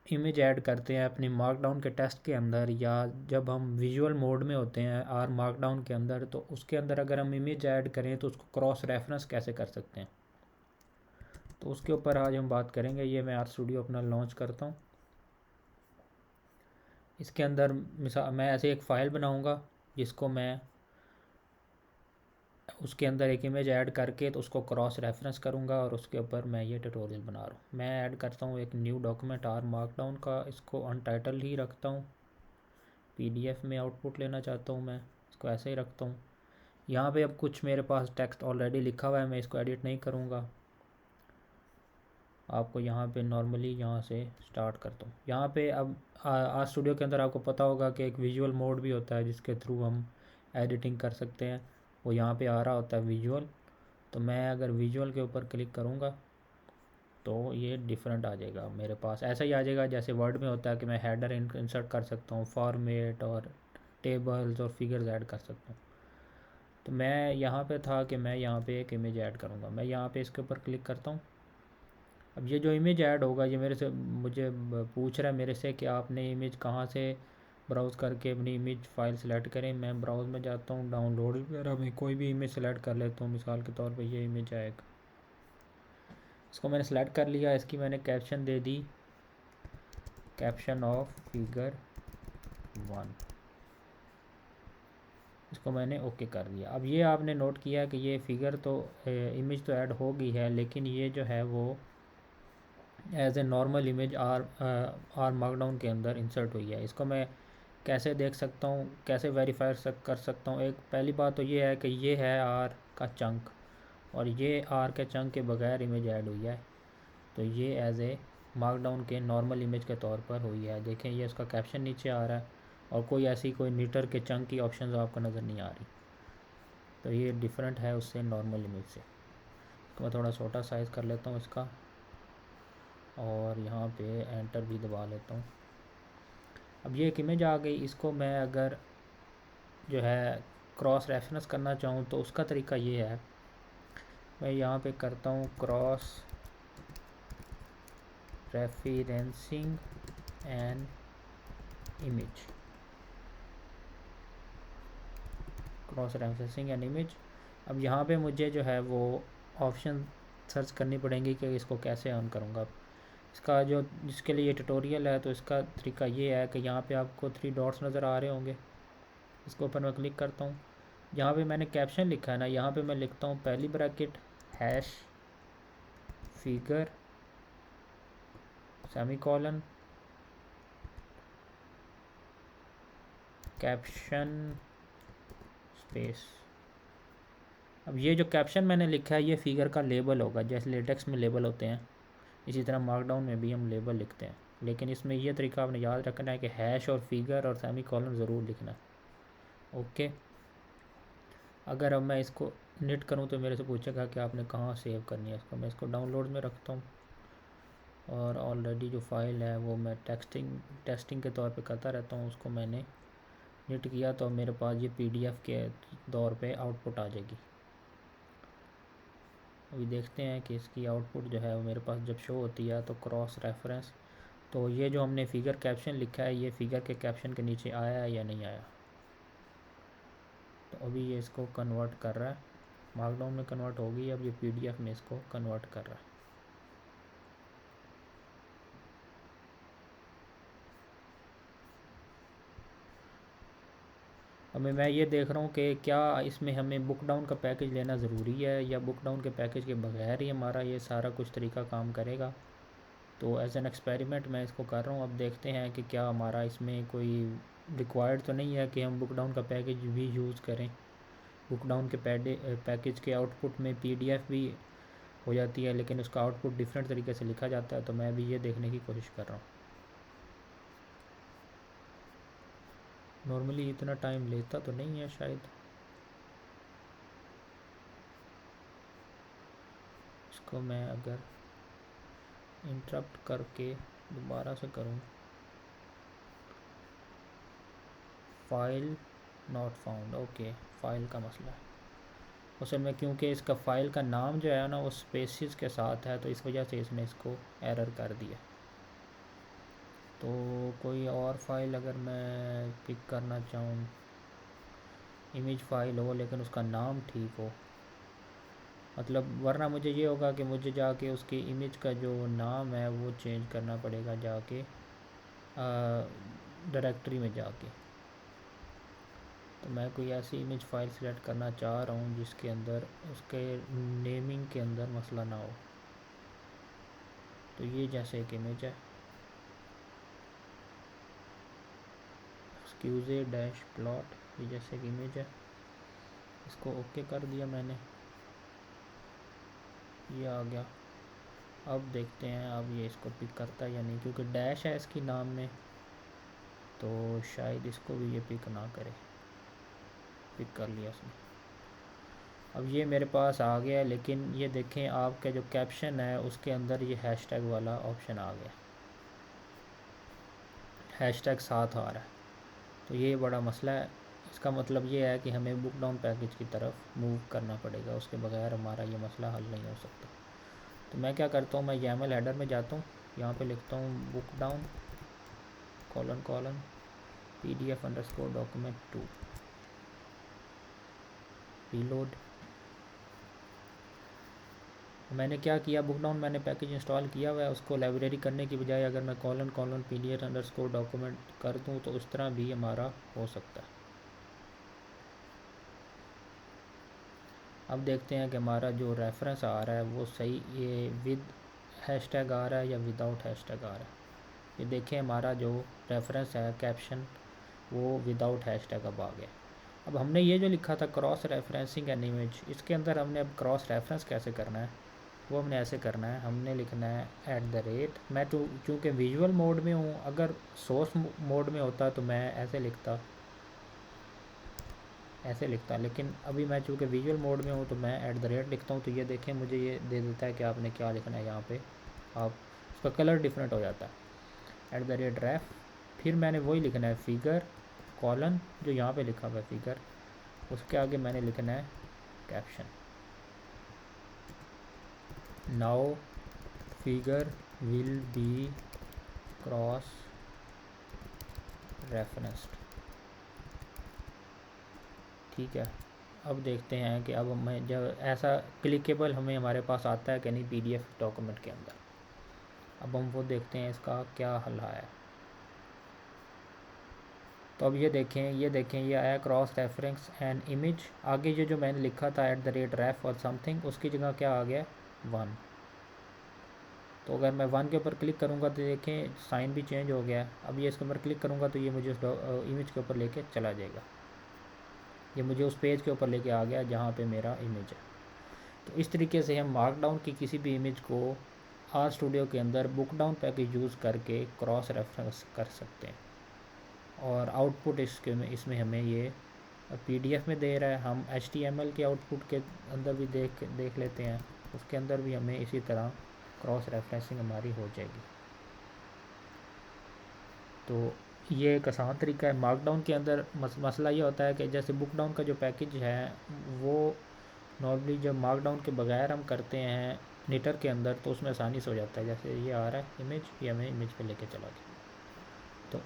Image add करते हैं अपनी मार्कडाउन के टेस्ट के अंदर, या जब हम विजुअल मोड में होते हैं आर मार्कडाउन के अंदर, तो उसके अंदर अगर हम इमेज ऐड करें तो उसको क्रॉस रेफरेंस कैसे कर सकते हैं, तो उसके ऊपर आज हम बात करेंगे। ये मैं आर स्टूडियो अपना लॉन्च करता हूँ। इसके अंदर मिसाल मैं ऐसे एक फ़ाइल बनाऊँगा जिसको मैं उसके अंदर एक इमेज ऐड करके तो उसको क्रॉस रेफरेंस करूँगा, और उसके ऊपर मैं ये ट्यूटोरियल बना रहा हूँ। मैं ऐड करता हूँ एक न्यू डॉक्यूमेंट आर मार्कडाउन का, इसको अनटाइटल ही रखता हूँ। पीडीएफ में आउटपुट लेना चाहता हूँ मैं, इसको ऐसे ही रखता हूँ। यहाँ पे अब कुछ मेरे पास टेक्स्ट ऑलरेडी लिखा हुआ है, मैं इसको एडिट नहीं करूँगा। आपको यहाँ पे नॉर्मली यहाँ से स्टार्ट करता हूँ। यहाँ पे अब आर स्टूडियो के अंदर आपको पता होगा कि एक विजुअल मोड भी होता है जिसके थ्रू हम एडिटिंग कर सकते हैं, वो यहाँ पे आ रहा होता है विजुअल। तो मैं अगर विजुअल के ऊपर क्लिक करूँगा तो ये डिफरेंट आ जाएगा मेरे पास, ऐसा ही आ जाएगा जैसे वर्ड में होता है कि मैं हेडर इंसर्ट कर सकता हूँ, फॉर्मेट और टेबल्स और फिगर्स ऐड कर सकता हूँ। तो मैं यहाँ पे था कि मैं यहाँ पे एक इमेज ऐड करूँगा, मैं यहाँ पे इसके ऊपर क्लिक करता हूँ। अब ये जो इमेज ऐड होगा ये मुझे पूछ रहा है मेरे से कि आपने इमेज कहाँ से ब्राउज़ करके अपनी इमेज फ़ाइल सेलेक्ट करें। मैं ब्राउज़ में जाता हूँ, डाउनलोड वगैरह में कोई भी इमेज सेलेक्ट कर लेता हूँ। मिसाल के तौर पे ये इमेज आएगा, इसको मैंने सेलेक्ट कर लिया। इसकी मैंने caption they the, caption of figure 1, इसको मैंने ओके कर दिया। अब ये आपने नोट किया कि ये फिगर तो इमेज तो ऐड हो गई है, लेकिन ये जो है वो as a normal image or markdown के अंदर इंसर्ट हुई है। इसको मैं कैसे देख सकता हूँ, कैसे वेरीफाई कर सकता हूँ? एक पहली बात तो ये है कि ये है आर का चंक, और ये आर के चंक के बगैर इमेज ऐड हुई है, तो ये एज ए मार्कडाउन के नॉर्मल इमेज के तौर पर हुई है। देखें ये इसका कैप्शन नीचे आ रहा है, और कोई मीटर के चंक की ऑप्शन आपको नज़र नहीं आ रही, तो ये डिफरेंट है उससे नॉर्मल इमेज से। तो मैं थोड़ा छोटा साइज़ कर लेता हूँ इसका, और यहाँ पे एंटर भी दबा लेता हूँ। अब ये एक इमेज आ गई, इसको मैं अगर जो है क्रॉस रेफरेंस करना चाहूँ तो उसका तरीका ये है, मैं यहाँ पे करता हूँ cross referencing an image, cross referencing an image. अब यहाँ पे मुझे जो है वो ऑप्शन सर्च करनी पड़ेंगी कि इसको कैसे ऑन करूँगा। इसका जो जिसके लिए ये ट्यूटोरियल है, तो इसका तरीका ये है कि यहाँ पे आपको 3 डॉट्स नज़र आ रहे होंगे, इसके ऊपर मैं क्लिक करता हूँ। यहाँ पे मैंने कैप्शन लिखा है ना, यहाँ पे मैं लिखता हूँ पहली bracket hash figure semicolon caption space. अब ये जो कैप्शन मैंने लिखा है ये फिगर का लेबल होगा, जैसे लेटेक्स में लेबल होते हैं इसी तरह मार्कडाउन में भी हम लेबल लिखते हैं, लेकिन इसमें ये तरीका आपने याद रखना है कि हैश और फिगर और सेमीकोलन ज़रूर लिखना है। ओके, अगर अब मैं इसको निट करूँ तो मेरे से पूछेगा कि आपने कहाँ सेव करनी है इसको। मैं इसको डाउनलोड में रखता हूँ, और ऑलरेडी जो फ़ाइल है वो मैं टेस्टिंग के तौर पे करता रहता हूँ, उसको मैंने निट किया तो मेरे पास ये पीडीएफ के तौर पे आउटपुट आ जाएगी। अभी देखते हैं कि इसकी आउटपुट जो है वो मेरे पास जब शो होती है तो क्रॉस रेफरेंस, तो ये जो हमने फिगर कैप्शन लिखा है ये फिगर के कैप्शन के नीचे आया है या नहीं आया। तो अभी ये इसको कन्वर्ट कर रहा है, मार्कडाउन में कन्वर्ट होगी, अब ये पीडीएफ में इसको कन्वर्ट कर रहा है। अब मैं ये देख रहा हूँ कि क्या इसमें हमें बुक डाउन का पैकेज लेना ज़रूरी है, या बुक डाउन के पैकेज के बगैर ही हमारा ये सारा कुछ तरीका काम करेगा। तो एज एन एक्सपेरिमेंट मैं इसको कर रहा हूँ। अब देखते हैं कि क्या हमारा इसमें कोई रिक्वायर्ड तो नहीं है कि हम बुक डाउन का पैकेज भी यूज़ करें। बुक डाउन के पैकेज के आउटपुट में पीडीएफ भी हो जाती है, लेकिन उसका आउटपुट डिफरेंट तरीके से लिखा जाता है, तो मैं भी ये देखने की कोशिश कर रहा हूँ। नॉर्मली इतना टाइम लेता तो नहीं है शायद। इसको मैं अगर इंटरप्ट करके दोबारा से करूँ, file not found, okay file का मसला है असल में, क्योंकि इसका फ़ाइल का नाम जो है ना वो स्पेसिस के साथ है, तो इस वजह से इसने इसको एरर कर दिया। तो कोई और फाइल अगर मैं पिक करना चाहूँ, इमेज फाइल हो लेकिन उसका नाम ठीक हो, मतलब वरना मुझे ये होगा कि मुझे जाके उसकी इमेज का जो नाम है वो चेंज करना पड़ेगा जाके डायरेक्टरी में जाके। तो मैं कोई ऐसी इमेज फ़ाइल सेलेक्ट करना चाह रहा हूँ जिसके अंदर उसके नेमिंग के अंदर मसला ना हो। तो ये जैसे एक इमेज है, एक्सक्यूजे डैश प्लॉट, ये जैसे एक इमेज है, इसको ओके कर दिया मैंने, ये आ गया। अब देखते हैं अब ये इसको पिक करता है या नहीं, क्योंकि डैश है इसकी नाम में तो शायद इसको भी ये पिक ना करे। पिक कर लिया उसने। अब ये मेरे पास आ गया, लेकिन ये देखें आपका जो कैप्शन है उसके अंदर ये हैशटैग वाला ऑप्शन आ गया, हैशटैग साथ आ रहा है। तो ये बड़ा मसला है। इसका मतलब ये है कि हमें बुक डाउन पैकेज की तरफ मूव करना पड़ेगा, उसके बगैर हमारा ये मसला हल नहीं हो सकता। तो मैं क्या करता हूँ, मैं YAML हेडर में जाता हूँ, यहाँ पे लिखता हूँ book down colon colon PDF_document2 reload. मैंने क्या किया, बुक डाउन मैंने पैकेज इंस्टॉल किया हुआ है, उसको लाइब्रेरी करने की बजाय अगर मैं कॉलन कॉलन PDF_document कर दूँ तो उस तरह भी हमारा हो सकता है। अब देखते हैं कि हमारा जो रेफरेंस आ रहा है वो सही, ये विद हैशटैग आ रहा है या विदाउट हैशटैग आ रहा है। ये देखें हमारा जो रेफरेंस है कैप्शन वो विदाउट हैशटैग अब आ गया। अब हमने ये जो लिखा था क्रॉस रेफरेंसिंग एन इमेज, इसके अंदर हमने अब क्रॉस रेफरेंस कैसे करना है, वो हमने ऐसे करना है, हमने लिखना है @ मैं तो चूँकि विजुअल मोड में हूँ, अगर सोर्स मोड में होता तो मैं ऐसे लिखता, लेकिन अभी मैं चूँकि विजुअल मोड में हूँ तो मैं @ लिखता हूँ। तो ये देखें मुझे ये दे देता है कि आपने क्या लिखना है, यहाँ पे आप उसका कलर डिफरेंट हो जाता है, @ref। फिर मैंने वही लिखना है फिगर कॉलन, जो यहाँ पे लिखा हुआ है फिगर, उसके आगे मैंने लिखना है caption. Now figure will be cross referenced. ठीक है। अब देखते हैं कि अब मैं जब ऐसा क्लिकेबल हमें हमारे पास आता है कि नहीं PDF डॉक्यूमेंट के अंदर, अब हम वो देखते हैं इसका क्या हल है। तो अब ये देखें ये आया क्रॉस रेफरेंस एंड इमेज। आगे ये जो मैंने लिखा था @ref और समथिंग, उसकी जगह क्या आ गया 1। तो अगर मैं 1 के ऊपर क्लिक करूँगा तो देखें साइन भी चेंज हो गया। अब ये इसके ऊपर क्लिक करूँगा तो ये मुझे उस इमेज के ऊपर लेके चला जाएगा, ये मुझे उस पेज के ऊपर लेके आ गया जहाँ पे मेरा इमेज है। तो इस तरीके से हम मार्कडाउन की किसी भी इमेज को आर स्टूडियो के अंदर बुक डाउन पैकेज यूज़ करके क्रॉस रेफरेंस कर सकते हैं। और आउटपुट इसमें हमें ये PDF में दे रहा है, हम HTML के आउटपुट के अंदर भी देख लेते हैं, उसके अंदर भी हमें इसी तरह क्रॉस रेफरेंसिंग हमारी हो जाएगी। तो ये एक आसान तरीका है। मार्कडाउन के अंदर मसला ये होता है कि जैसे बुक डाउन का जो पैकेज है वो नॉर्मली जब मार्कडाउन के बगैर हम करते हैं निटर के अंदर तो उसमें आसानी से हो जाता है। जैसे ये आ रहा है इमेज, ये हमें इमेज पे लेके चला गया। तो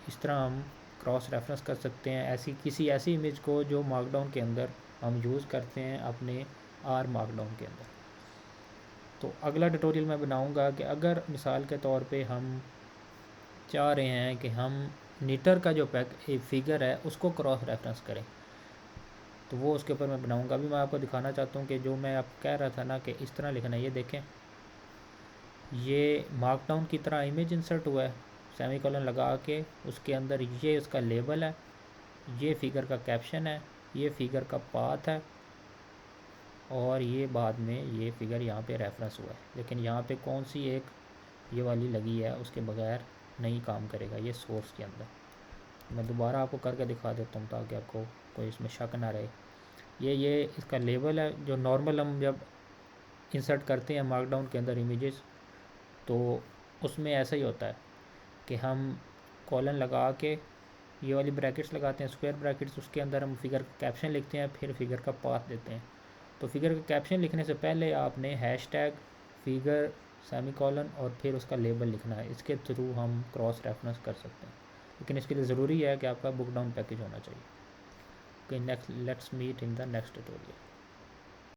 इस तरह हम क्रॉस रेफरेंस कर सकते हैं किसी ऐसी इमेज को जो मार्कडाउन के अंदर हम यूज़ करते हैं अपने आर मार्कडाउन के अंदर। तो अगला ट्यूटोरियल मैं बनाऊंगा कि अगर मिसाल के तौर पे हम चाह रहे हैं कि हम नीटर का जो फिगर है उसको क्रॉस रेफरेंस करें, तो वो उसके ऊपर मैं बनाऊंगा। अभी मैं आपको दिखाना चाहता हूँ कि जो मैं आप कह रहा था ना कि इस तरह लिखना है, ये देखें ये मार्कडाउन की तरह इमेज इंसर्ट हुआ है सेमीकोलन लगा के, उसके अंदर ये उसका लेबल है, ये फिगर का कैप्शन है, ये फिगर का पाथ है, और ये बाद में ये फिगर यहाँ पे रेफरेंस हुआ है। लेकिन यहाँ पे कौन सी एक ये वाली लगी है, उसके बगैर नहीं काम करेगा ये सोर्स के अंदर। मैं दोबारा आपको करके दिखा देता हूँ ताकि आपको कोई इसमें शक ना रहे। ये इसका लेबल है, जो नॉर्मल हम जब इंसर्ट करते हैं मार्कडाउन के अंदर इमेजेस तो उसमें ऐसा ही होता है कि हम कॉलन लगा के ये वाली ब्रैकेट्स लगाते हैं, स्क्वायर ब्रैकेट्स, उसके अंदर हम फिगर का कैप्शन लिखते हैं, फिर फिगर का पाथ देते हैं। तो फिगर का कैप्शन लिखने से पहले आपने हैशटैग फिगर सेमी कॉलन और फिर उसका लेबल लिखना है। इसके थ्रू हम क्रॉस रेफरेंस कर सकते हैं, लेकिन इसके लिए ज़रूरी है कि आपका बुक डाउन पैकेज होना चाहिए। Okay, next let's meet in the next tutorial.